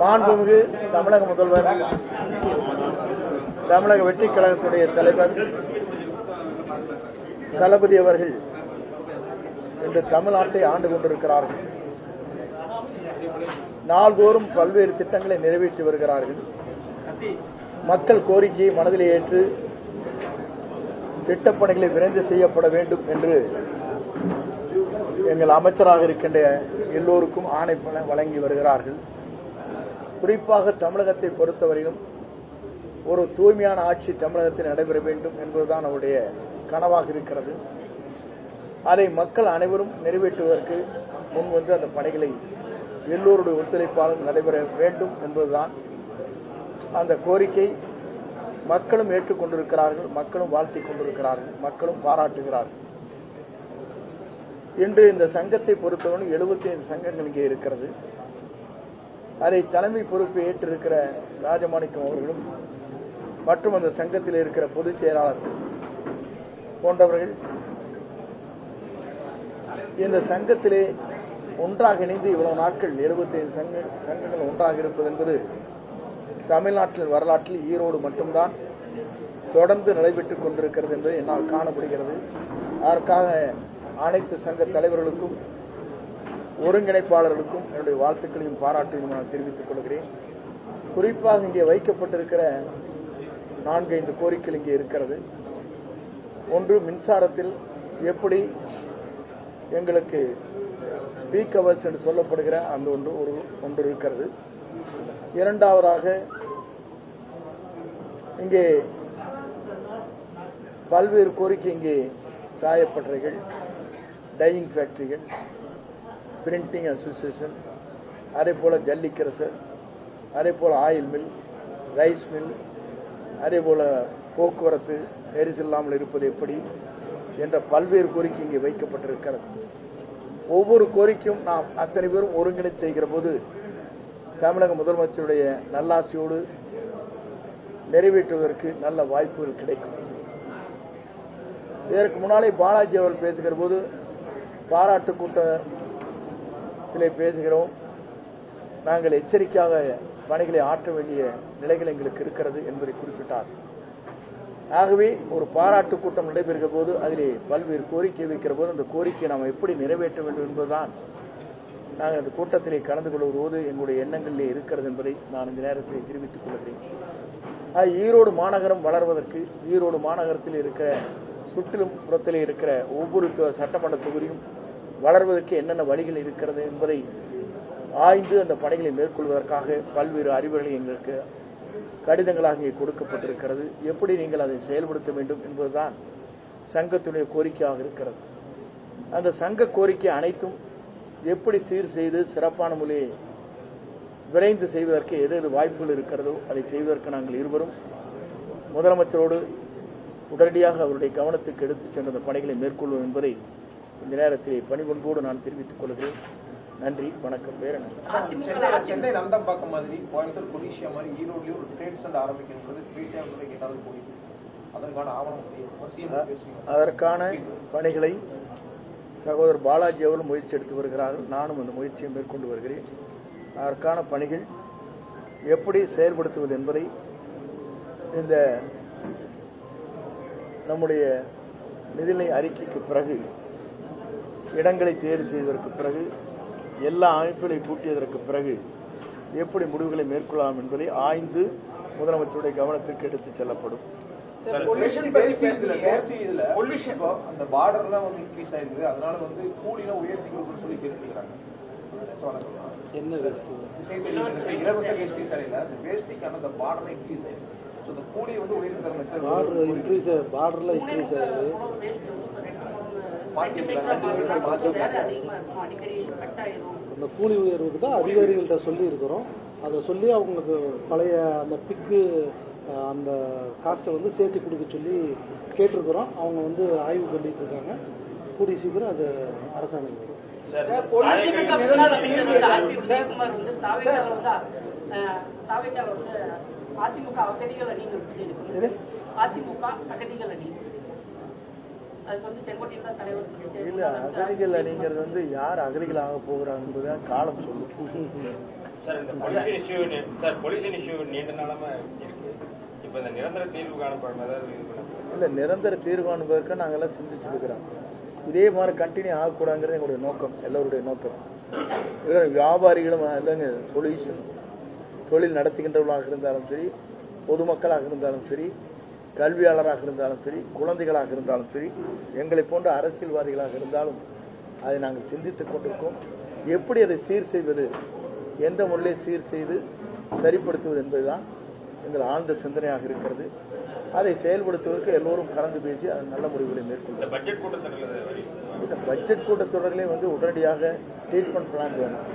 மாண்புமிகு தமிழக முதல்வர், தமிழக வெற்றிக் கழகத்துடைய தலைவர் தளபதி அவர்கள் இன்று தமிழ்நாட்டை ஆண்டு கொண்டிருக்கிறார்கள். நாள்தோறும் பல்வேறு திட்டங்களை நிறைவேற்றி வருகிறார்கள். மக்கள் கோரிக்கையை மனதில் ஏற்று திட்டப்பணிகளை விரைந்து செய்யப்பட வேண்டும் என்று எங்கள் அமைச்சராக இருக்கின்ற எல்லோருக்கும் ஆணைப்பண வழங்கி வருகிறார்கள். குறிப்பாக தமிழகத்தை பொறுத்தவரையிலும் ஒரு தூய்மையான ஆட்சி தமிழகத்தில் நடைபெற வேண்டும் என்பதுதான் அவருடைய கனவாக இருக்கிறது. அதை மக்கள் அனைவரும் நிறைவேற்றுவதற்கு முன்வந்து அந்த பணிகளை எல்லோருடைய ஒத்துழைப்பாலும் நடைபெற வேண்டும் என்பதுதான் அந்த கோரிக்கை. மக்களும் ஏற்றுக்கொண்டிருக்கிறார்கள், மக்களும் வாழ்த்திக் கொண்டிருக்கிறார்கள், மக்களும் பாராட்டுகிறார்கள். இன்று இந்த சங்கத்தை பொறுத்தவரை 75 சங்கங்கள் இங்கே இருக்கிறது. அதை தலைமை பொறுப்பை ஏற்றிருக்கிற ராஜமாணிக்கம் அவர்களும் மற்றும் அந்த சங்கத்தில் இருக்கிற பொதுச் செயலாளர் போன்றவர்கள் இந்த சங்கத்திலே ஒன்றாக இணைந்து இவ்வளவு நாட்கள் 75 சங்கங்கள் ஒன்றாக இருப்பது என்பது தமிழ்நாட்டில் வரலாற்றில் ஈரோடு மட்டும்தான் தொடர்ந்து நடைபெற்றுக் கொண்டிருக்கிறது என்பதை என்னால் காண முடிகிறது. அதற்காக அனைத்து சங்க தலைவர்களுக்கும் ஒருங்கிணைப்பாளர்களுக்கும் என்னுடைய வாழ்த்துக்களையும் பாராட்டையும் நான் தெரிவித்துக் கொள்கிறேன். குறிப்பாக இங்கே வைக்கப்பட்டிருக்கிற 4-5 கோரிக்கைகள் இங்கே இருக்கிறது. ஒன்று, மின்சாரத்தில் எப்படி எங்களுக்கு பீக் ஹவர்ஸ் என்று சொல்லப்படுகிற அந்த ஒன்று இருக்கிறது. இரண்டாவதாக இங்கே பல்வேறு கோரிக்கை, இங்கே சாயப்பட்டறைகள், டையிங் ஃபேக்டரிகள், பிரிண்டிங் அசோசியேஷன், அதே போல ஜல்லிக்கரசர், அதே போல ஆயில் மில், ரைஸ் மில், அதே போல போக்குவரத்து நெரிசல் இல்லாமல் இருப்பது எப்படி என்ற பல்வேறு கோரிக்கை இங்கே வைக்கப்பட்டிருக்கிறது. ஒவ்வொரு கோரிக்கையும் நாம் அத்தனை பேரும் ஒருங்கிணைத்து செய்கிற போது தமிழக முதலமைச்சருடைய நல்லாசியோடு நிறைவேற்றுவதற்கு நல்ல வாய்ப்புகள் கிடைக்கும். இதற்கு முன்னாலே பாலாஜி அவர்கள் பேசுகிற போது பாராட்டு கூட்டத்திலே பேசுகிறோம், நாங்கள் எச்சரிக்கையாக பணிகளை ஆற்ற வேண்டிய நிலைகள் எங்களுக்கு இருக்கிறது என்பதை குறிப்பிட்டார். ஆகவே ஒரு பாராட்டு கூட்டம் நடைபெறுகிற போது அதிலே பல்வேறு கோரிக்கை வைக்கிற போது அந்த கோரிக்கையை நாம் எப்படி நிறைவேற்ற வேண்டும் என்பதுதான் நாங்கள் அந்த கூட்டத்திலே கலந்து கொள்ளும்போது எங்களுடைய எண்ணங்களிலே இருக்கிறது என்பதை நான் இந்த நேரத்தில் தெரிவித்துக் கொள்கிறேன். ஈரோடு மாநகரம் வளர்வதற்கு, ஈரோடு மாநகரத்தில் இருக்கிற சுற்றிலும் புறத்திலே இருக்கிற ஒவ்வொரு சட்டமன்ற தொகுதியும் வளர்வதற்கு என்னென்ன வழிகள் இருக்கிறது என்பதை ஆய்ந்து அந்த பணிகளை மேற்கொள்வதற்காக பல்வேறு அறிவுரைகளை எங்களுக்கு கடிதங்களாக இங்கே கொடுக்கப்பட்டிருக்கிறது. எப்படி நீங்கள் அதை செயல்படுத்த வேண்டும் என்பதுதான் சங்கத்துடைய கோரிக்கையாக இருக்கிறது. அந்த சங்க கோரிக்கை அனைத்தும் எப்படி சீர் செய்து சிறப்பான முறையை விரைந்து செய்வதற்கு எது வாய்ப்புகள் இருக்கிறதோ அதை செய்வதற்கு நாங்கள் இருவரும் முதலமைச்சரோடு உடனடியாக அவருடைய கவனத்துக்கு எடுத்துச் சென்ற அந்த பணிகளை மேற்கொள்வோம் என்பதை இந்த நேரத்தில் பணிபொன்போடு நான் தெரிவித்துக் கொள்கிறேன். நன்றி, வணக்கம். வேற சென்னை நந்தம்பாக்கம் மாதிரி, கோயம்புத்தூர் கொடிஷியா மாதிரி ஈரோட்லயும் ஒரு ட்ரேட் சென்டர் ஆரம்பிக்கிறது கேட்டாலும் போய் அதற்கான ஆவணம் செய்யும். அதற்கான பணிகளை சகோதரர் பாலாஜி அவர்கள் முயற்சி எடுத்து வருகிறார்கள். நானும் அந்த முயற்சியை மேற்கொண்டு வருகிறேன். அதற்கான பணிகள் எப்படி செயல்படுத்துவது என்பதை இந்த நம்முடைய நிதிநிலை அறிக்கைக்கு பிறகு, இடங்களை தேர்வு செய்வதற்கு பிறகு, எல்லா அமைப்புகளை கூட்டியதற்கு பிறகு எப்படி முடிவுகளை மேற்கொள்ளலாம் என்பதை ஆய்ந்து முதலமைச்சருடைய கவனத்திற்கு எடுத்துச் செல்லப்படும். அந்த பார்டர்லாம் வந்து இன்க்ரீஸ் ஆயிருக்கு, அதனால வந்து கூலிலாம் உயர்த்தி கொடுக்கணும்னு சொல்லி கேட்டுக்கிறாங்க. என்ன இலவச வேஷ்டி சாலையில அந்த வேஷ்டிக்கான அந்த பார்டர் இன்க்ரீஸ் ஆயிருக்கு. ஸோ அந்த கூலி வந்து உயர்த்தி தரணும் சார். பார்டர்ல இன்க்ரீஸ் ஆகுது. அந்த கூலி உயர்வுக்கு தான் அதிகாரிகள்கிட்ட சொல்லி இருக்கிறோம். அதை சொல்லி அவங்களுக்கு பழைய அந்த பிக்கு அந்த காஸ்ட்டை வந்து சேர்த்து கொடுக்க சொல்லி கேட்டிருக்கிறோம். அவங்க வந்து ஆய்வு பண்ணிட்டு இருக்காங்க. கூடி சீக்கிரம் அது அரசாங்கம் வரும். இல்ல, அகதிகள் அணிங்கிறது வந்து யார் அகதிகள் ஆக போகிறாங்க என்பதுதான் காலம் சொல்லும். சார் இந்த பொல்யூஷன் இஷ்யூ நீண்ட நாளாம இருக்கு. இப்போ இந்த நிரந்தர தீர்வு காணப்படும் அதாவது இல்லை, நிரந்தர தீர்வு காணுவதற்கு நாங்கள்லாம் சிந்திச்சிருக்கிறோம். இதே மாதிரி கண்டினியூ ஆகக்கூடாதுங்கிறது எங்களுடைய நோக்கம், எல்லோருடைய நோக்கம். வியாபாரிகளும் இல்லைங்க, சொல்யூஷன் தொழில் நடத்துகின்றவர்களாக இருந்தாலும் சரி, பொதுமக்களாக இருந்தாலும் சரி, கல்வியாளராக இருந்தாலும் சரி, குழந்தைகளாக இருந்தாலும் சரி, எங்களை போன்ற அரசியல்வாதிகளாக இருந்தாலும் அதை நாங்கள் சிந்தித்துக் கொண்டிருக்கோம். எப்படி அதை சீர் செய்வது, எந்த முறையிலே சீர் செய்து சரிப்படுத்துவது என்பதுதான் எங்கள் ஆழ்ந்த சிந்தனையாக இருக்கிறது. அதை செயல்படுத்துவதற்கு எல்லோரும் கலந்து பேசி அதை நல்ல முடிவுகளை மேற்கொள்ளும். பட்ஜெட் கூட்டத்தொடரிலே உடனடியாக ட்ரீட்மெண்ட் பிளான் வேணும்.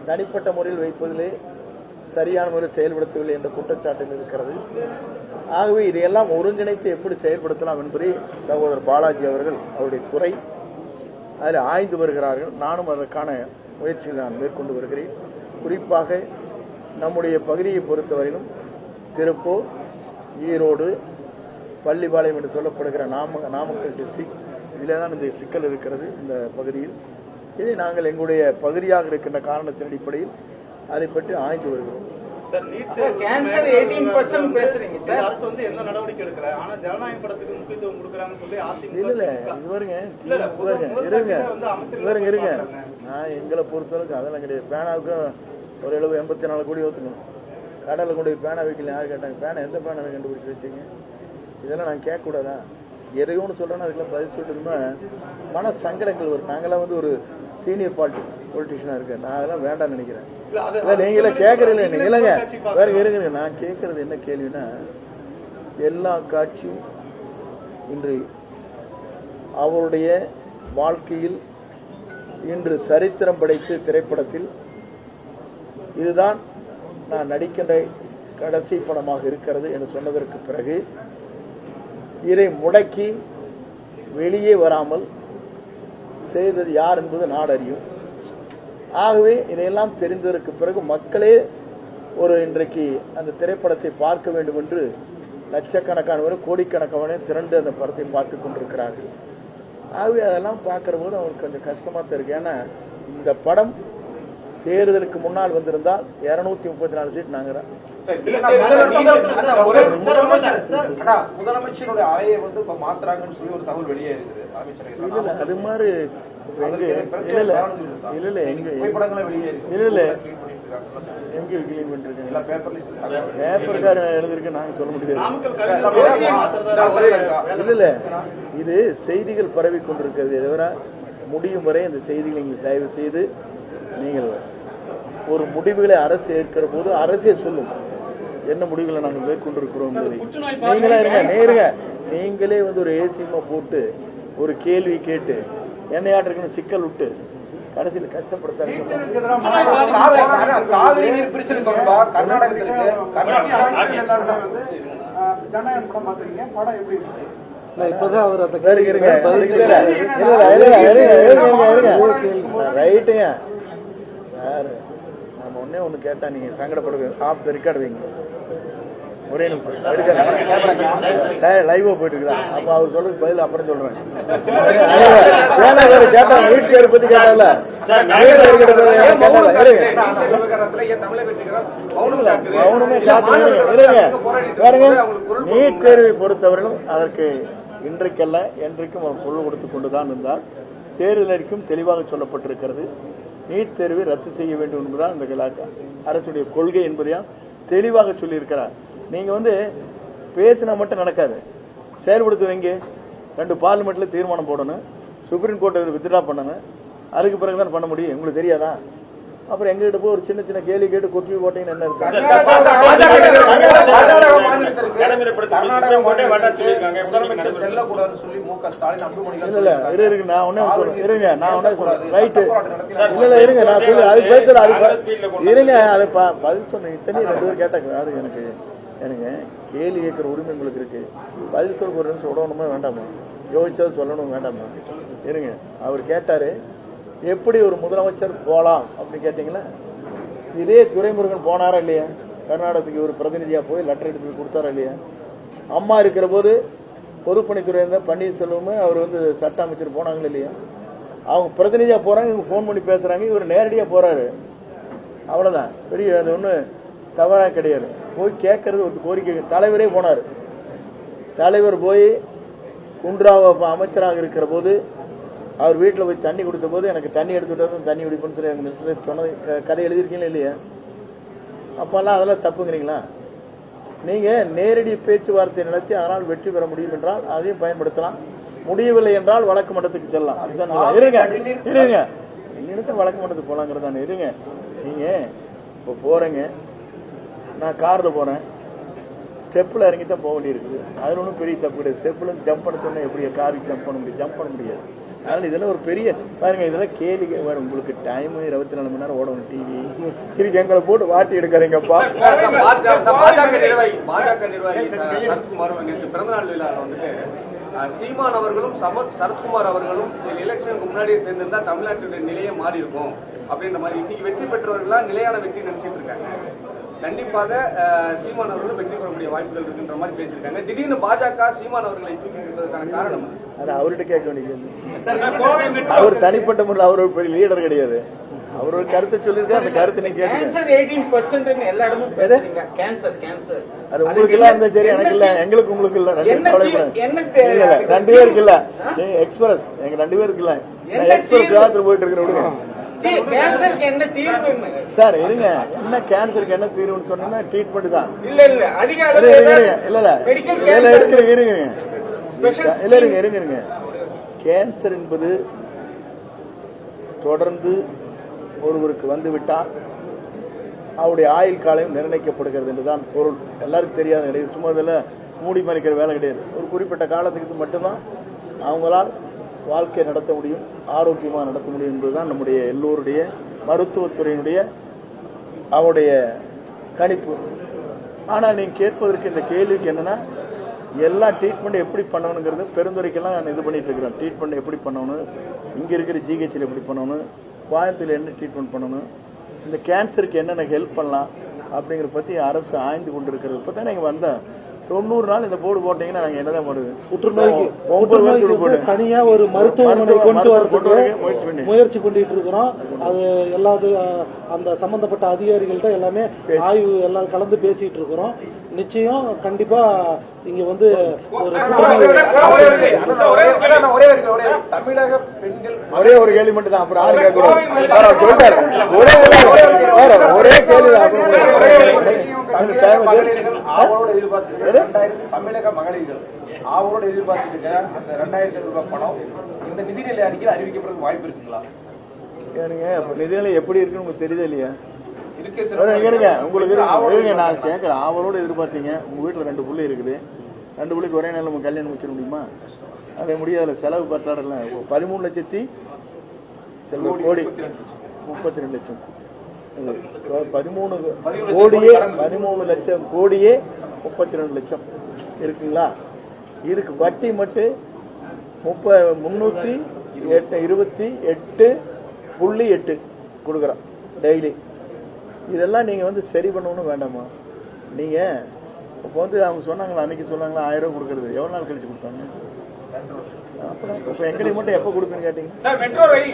தனிப்பட்ட முறையில் வைப்பதிலே சரியான முறையில் செயல்படுத்தவில்லை என்ற குற்றச்சாட்டுகள் இருக்கிறது. ஆகவே இதையெல்லாம் ஒருங்கிணைத்து எப்படி செயல்படுத்தலாம் என்பதை சகோதரர் பாலாஜி அவர்கள் அவருடைய துறை அதில் ஆய்ந்து வருகிறார்கள். நானும் அதற்கான முயற்சிகளை நான் மேற்கொண்டு வருகிறேன். குறிப்பாக நம்முடைய பகுதியை பொறுத்தவரையிலும் திருப்பூர், ஈரோடு, பள்ளிப்பாளையம் என்று சொல்லப்படுகிற நாமக்கல் டிஸ்ட்ரிக்ட், இதில் தான் இந்த சிக்கல் இருக்கிறது. இந்த பகுதியில் இதை நாங்கள் எங்களுடைய பகுதியாக இருக்கின்ற காரணத்தின் அடிப்படையில் அதை பற்றி ஆய்ந்து வருகிறோம். கேன்சர் 18% பேசுறீங்க சார். அரசு எந்த நடவடிக்கை எடுக்கல. ஆனா ஜனநாயக படத்துக்கு முக்கியத்துவம் கொடுக்கறாங்கன்னு சொல்லி இல்ல இருங்க. நான் எங்களை பொறுத்தளவுக்கு அதெல்லாம் கிடையாது. பேனாவுக்கு ஒரு 84 கோடி ஊற்றணும். கடலை கொண்டு போய் பேனா வைக்கல. யார் கேட்டாங்க? பேனா எந்த பேனா கண்டுபிடிச்சி வச்சிங்க? இதெல்லாம் நான் கேட்கக்கூடாதா? எதையோ ஒன்று சொல்றேன்னா அதுக்கெல்லாம் பதில் சொல்லிட்டுமா மன சங்கடங்கள் வரும். நாங்களாம் ஒரு சீனியர் பொலிட்டிஷியனா இருக்கேன். நான் அதெல்லாம் வேண்டாம்னு நினைக்கிறேன். நீங்களே கேட்கறீங்க. இல்லைங்க, வேற இருங்க. நான் கேட்கறது என்ன கேள்வினா, எல்லா காட்சியும் இன்று அவருடைய வாழ்க்கையில் இன்று சரித்திரம் படைத்த திரைப்படத்தில் இதுதான் நான் நடிக்கின்ற கடைசி படமாக இருக்கிறது என்று சொன்னதற்கு பிறகு இதை முடக்கி வெளியே வராமல் செய்தது யார் என்பது நாடு அறியும். ஆகவே இதையெல்லாம் தெரிந்ததற்கு பிறகு மக்களே இன்றைக்கு அந்த திரைப்படத்தை பார்க்க வேண்டும் என்று லட்சக்கணக்கானவர், கோடிக்கணக்கான திரண்டு அந்த படத்தை பார்த்து கொண்டிருக்கிறார்கள். ஆகவே அதெல்லாம் பார்க்கிற போது அவங்களுக்கு கொஞ்சம் கஷ்டமா தான் இருக்கு. ஏன்னா இந்த படம் தேர்தலுக்கு முன்னால் வந்திருந்தால் 234 சீட் நாங்க தான். முதலமைச்சருடைய அறையை மாத்துறாங்கன்னு சொல்லி ஒரு தகவல் வெளியே இருக்குது. அது மாதிரி எங்க கிளீன் பண்ணிருக்கேன்? பேப்பருக்கார எழுதிருக்கு, நாங்க சொல்ல முடியாது. இல்ல இது செய்திகள் பரவி கொண்டிருக்கிறது. தவிர முடியும் வரை இந்த செய்திகளை நீங்கள் தயவு செய்து நீங்கள் ஒரு முடிவுகளை அரசு ஏற்கிற போது அரசே சொல்லும் என்ன முடிவுகளை நாங்கள் மேற்கொண்டிருக்கிறோம் என்பதை. நீங்களே ஒரு ஏசிமா போட்டு ஒரு கேள்வி கேட்டு என்னையாட்டிருக்கணும் சிக்கல் விட்டு கடைசியில் கஷ்டப்படுத்தாங்க. இப்பதான் அவர் ரைட்டுங்க சார். நம்ம ஒன்னே ஒண்ணு கேட்டா நீங்க சங்கடப்படுவீங்க. ஆப் த ரெக்கார்டு வைங்க. ஒரே நிமிஷம் லைவா போயிட்டு இருக்குதா? அப்ப அவர் சொல்றதுக்கு பதில் அப்புறம் சொல்றேன். கேட்டா வீட்டுக்கு பத்தி கேட்டால நீட் தேர்வை பொறுத்தவரையிலும் அதற்கு இன்றைக்கல்ல என்றைக்கும் அவர் பொருள் கொடுத்துக் கொண்டுதான் இருந்தார். தேர்தல் அறிக்கையும் தெளிவாக சொல்லப்பட்டிருக்கிறது. நீட் தேர்வை ரத்து செய்ய வேண்டும் என்பதுதான் இந்த அரசுடைய கொள்கை என்பதையும் தெளிவாக சொல்லியிருக்கிறார். நீங்க பேசினா மட்டும் நடக்காது, செயல்படுத்துவீங்க. 2 பார்லிமெண்ட்ல தீர்மானம் போடணும், சுப்ரீம் கோர்ட் வித்ட்ரா பண்ணணும். அதுக்கு பிறகுதான் பண்ண முடியும். உங்களுக்கு தெரியாதா? அப்புறம் எங்ககிட்ட போய் ஒரு சின்ன சின்ன கேள்வி கேட்டு கொட்டி போட்டீங்கன்னு என்ன இருக்கு? நான் ஒன்னே இருங்க, நான் ஒன்னே சொல்றேன். ரைட்டு இல்ல இருங்க, நான் சொல்லு அதுக்கு பதில் அது இருங்க. அதை பதில் சொன்னேன். இத்தனை 2 பேர் கேட்டாங்க. அது எனக்கு கேள்வி கேட்கிற உரிமை உங்களுக்கு இருக்கு. பதில் சொல்ல ஒரு நிமிஷம் விடணுமா வேண்டாமா? யோசிச்சது சொல்லணும் வேண்டாமா? இருங்க. அவர் கேட்டாரு எப்படி ஒரு முதலமைச்சர் போலாம் அப்படின்னு கேட்டீங்களா? இதே துரைமுருகன் போனாரா இல்லையா? கர்நாடகத்துக்கு ஒரு பிரதிநிதியா போய் லெட்டர் எடுத்து போய் கொடுத்தாரா இல்லையா? அம்மா இருக்கிற போது பொதுப்பணித்துறை இருந்தா பன்னீர்செல்வம் அவர் சட்ட அமைச்சர் போனாங்களா இல்லையா? அவங்க பிரதிநிதியா போறாங்க, இவங்க போன் பண்ணி பேசுறாங்க, இவர் நேரடியா போறாரு. அவ்வளோதான். பெரிய அது ஒன்றும் தவறாக கிடையாது. போய் கேட்கறது ஒரு கோரிக்கை. தலைவரே போனார். தலைவர் போய் குன்றாவ அமைச்சராக இருக்கிற போது அவர் வீட்டில் போய் தண்ணி கொடுத்த போது எனக்கு தண்ணி எடுத்துவிட்டு தண்ணி குடிப்பேன்னு சொல்லி எங்கள் மிஸ்டர் சொன்னது கதை எழுதியிருக்கீங்களா இல்லையா? அப்போல்லாம் அதெல்லாம் தப்புங்கிறீங்களா? நீங்கள் நேரடி பேச்சுவார்த்தை நடத்தி அதனால் வெற்றி பெற முடியும் என்றால் அதையும் பயன்படுத்தலாம். முடியவில்லை என்றால் வழக்கு மன்றத்துக்கு செல்லலாம். இதுதான். இருங்க என்னிடத்தில் வழக்கு மன்றத்துக்கு போகலாங்கிறது தானே. இருங்க, நீங்கள் இப்போ போகிறீங்க, நான் காரில் போகிறேன், ஸ்டெப்பில் இறங்கி தான் போக வேண்டியிருக்குது. அதில் ஒன்றும் பெரிய தப்பு கிடையாது. ஸ்டெப்பில் ஜம்ப் பண்ண சொன்னால் எப்படி காருக்கு ஜம்ப் பண்ண முடியும்? ஜம்ப் பண்ண முடியாது. அதனால் இதெல்லாம் ஒரு பெரிய பாருங்க, இதெல்லாம் கேள்வி வரும். உங்களுக்கு டைமு 24 மணி நேரம் ஓடணும் டிவி. இதுக்கு எங்களை போட்டு வாட்டி எடுக்கிறீங்கப்பா. பாஜக நிர்வாகி சரத்குமார் பிறந்தநாள் விழாவில் வந்துட்டு சீமான் அவர்களும் சரத்குமார் அவர்களும் எலெக்ஷனுக்கு முன்னாடியே சேர்ந்திருந்தா தமிழ்நாட்டுடைய நிலையே மாறி இருக்கும் அப்படின்ற மாதிரி இன்னைக்கு வெற்றி பெற்றவர்கள்லாம் நிலையான வெற்றி நினைச்சிட்டு இருக்காங்க. கண்டிப்பாக சீமான் அவர்களும் வெற்றி பெறக்கூடிய வாய்ப்புகள் இருக்குன்ற மாதிரி பேசியிருக்காங்க. திடீர்னு பாஜக சீமான் அவர்களை தூக்கி இருப்பதற்கான காரணம் அது அவர்கிட்ட கேட்க வேண்டியது. அவர் தனிப்பட்ட முறையில் அவர் ஒரு பெரிய லீடர் கிடையாது. அவர் ஒரு கருத்தை சொல்லியிருக்காரு. அந்த கருத்தை நீங்க கேட்க எல்லா இடமும் பேசுறீங்க. கேன்சர் அது உங்களுக்கு எல்லாம் இருந்தா சரி, எனக்கு இல்ல, எங்களுக்கு உங்களுக்கு இல்ல, ரெண்டு பேருக்கு இல்ல. நீங்க எக்ஸ்பிரஸ் எங்க 2 பேருக்கு இல்ல. எக்ஸ்பிரஸ் யாத்திரை போயிட்டு இருக்கிற சார். இருங்க, என்ன கேன்சருக்கு என்ன தீர்வுன்னு சொன்னா ட்ரீட்மெண்ட் தான். இருங்க, கேன்சர் என்பது தொடர்ந்து ஒருவருக்கு வந்துவிட்டால் அவருடைய ஆயுள் காலம் நிர்ணயிக்கப்படுகிறது என்றுதான் பொருள். எல்லாருக்கும் தெரியாத கிடையாது. சும்மா இதில் மூடி மறைக்கிற வேலை கிடையாது. ஒரு குறிப்பிட்ட காலத்துக்கு மட்டும்தான் அவங்களால் வாழ்க்கை நடத்த முடியும், ஆரோக்கியமாக நடத்த முடியும் என்பதுதான் நம்முடைய எல்லோருடைய மருத்துவத்துறையினுடைய அவருடைய கணிப்பு. ஆனால் நீங்கள் கேட்பதற்கு இந்த கேள்விக்கு என்னன்னா, எல்லா ட்ரீட்மெண்ட் எப்படி பண்ணணுங்கிறது பெருந்துறைக்கெல்லாம் நான் இது பண்ணிட்டு இருக்கிறேன். ட்ரீட்மெண்ட் எப்படி பண்ணணும், இங்கே இருக்கிற ஜிஹெச்சில் எப்படி பண்ணணும், கோயம்புத்தூரில் என்ன ட்ரீட்மெண்ட் பண்ணணும், இந்த கேன்சருக்கு என்னென்ன ஹெல்ப் பண்ணலாம் அப்படிங்கிறத பற்றி அரசு ஆய்ந்து கொண்டு இருக்கிறது. இப்போ தான் நீங்கள் வந்தேன். 90 நாள் இந்த போர்டு போட்டீங்கன்னா நாங்கள் என்னதான் பண்ணுது? புற்றுநோய்க்கு தனியா ஒரு மருத்துவமனை கொண்டு வரதுக்கு முயற்சி பண்ணிட்டு இருக்கிறோம். அது எல்லாது அந்த சம்பந்தப்பட்ட அதிகாரிகள்ட்ட எல்லாமே ஆய்வு எல்லாம் கலந்து பேசிட்டு இருக்கிறோம். நிச்சயம் கண்டிப்பா இங்க வந்து தமிழக பெண்கள் ஒரே ஒரு கேள்வி மட்டும் தான். அப்புறம் ஆறு கேட்க ஒரே கேள்வி தமிழக மகளிர்கள் அவரோட எதிர்பார்த்துட்டு அந்த 2000 ரூபாய் பணம் இந்த நிதிநிலை அறிக்கையில் அறிவிக்கப்படுறதுக்கு வாய்ப்பு இருக்குங்களா? நிதிநிலை எப்படி இருக்குன்னு உங்களுக்கு தெரியுதா இல்லையா? உங்களுக்கு நான் கேட்கறேன். அவரோட எதிர்பார்த்தீங்க. உங்க வீட்டுல 2 பிள்ளை இருக்குது. 2 பிள்ளைக்கு ஒரே நாள் நம்ம கல்யாணம் முடிச்சிட முடியுமா? அதே முடியாதுல. செலவு பற்றாடல. 13 லட்சத்தி கோடி 32 லட்சம் 13 கோடியே 13 லட்சம் கோடியே 32 லட்சம் இருக்குங்களா? இதுக்கு வட்டி மட்டும் 328.8 கொடுக்குறோம் டெய்லி. இதெல்லாம் நீங்க வந்து சரி பண்ணணும்னு வேண்டாமா? நீங்க இப்போ வந்து அவங்க சொன்னாங்களா, அன்னைக்கு சொன்னாங்களா 1000 ரூபாய் கொடுக்கறது எவ்வளவு நாள் கழிச்சு கொடுத்தாங்க? அப்புறம் எங்களுக்கு மட்டும் எப்ப கொடுப்பீங்கன்னு கேட்டீங்க?